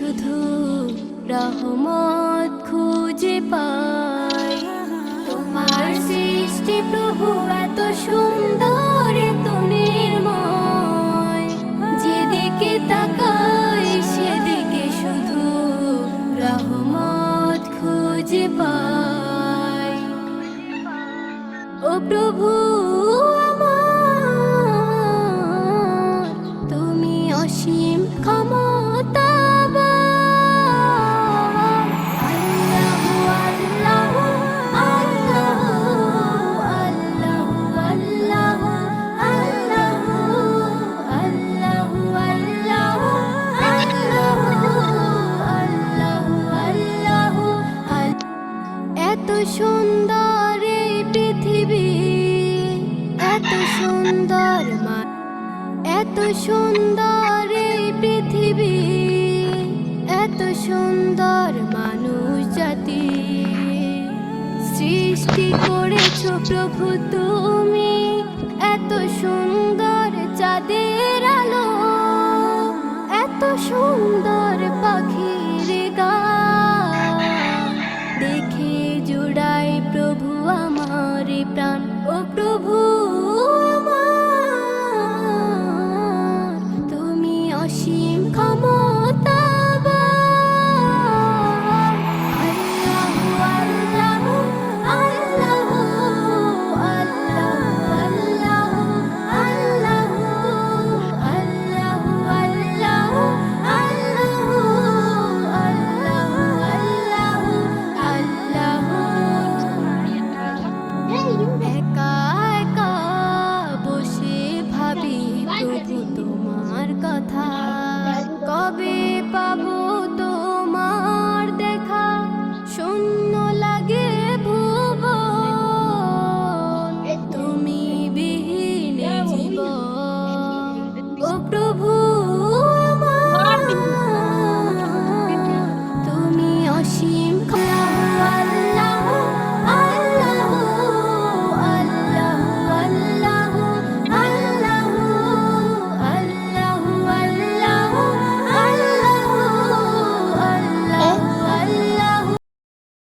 শুধু রহমত খুঁজে পাই। তোমার সৃষ্টি প্রভু এত সুন্দর, এত নির্ময়, যেদিকে তাকাই সেদিকে শুধু রহমত খুঁজে পাই। ও প্রভু আমার, তুমি অসীম ক্ষমতাবান। আল্লাহু আল্লাহু আল্লাহু আল্লাহু আল্লাহু আল্লাহু আল্লাহু আল্লাহু আল্লাহু আল্লাহু। এত সুন্দর এই পৃথিবী, এত সুন্দর এত সুন্দর এই পৃথিবী, এত সুন্দর মানুষ জাতি সৃষ্টি করেছো প্রভু তুমি। এত সুন্দর চাঁদের আলো, এত সুন্দর পাখি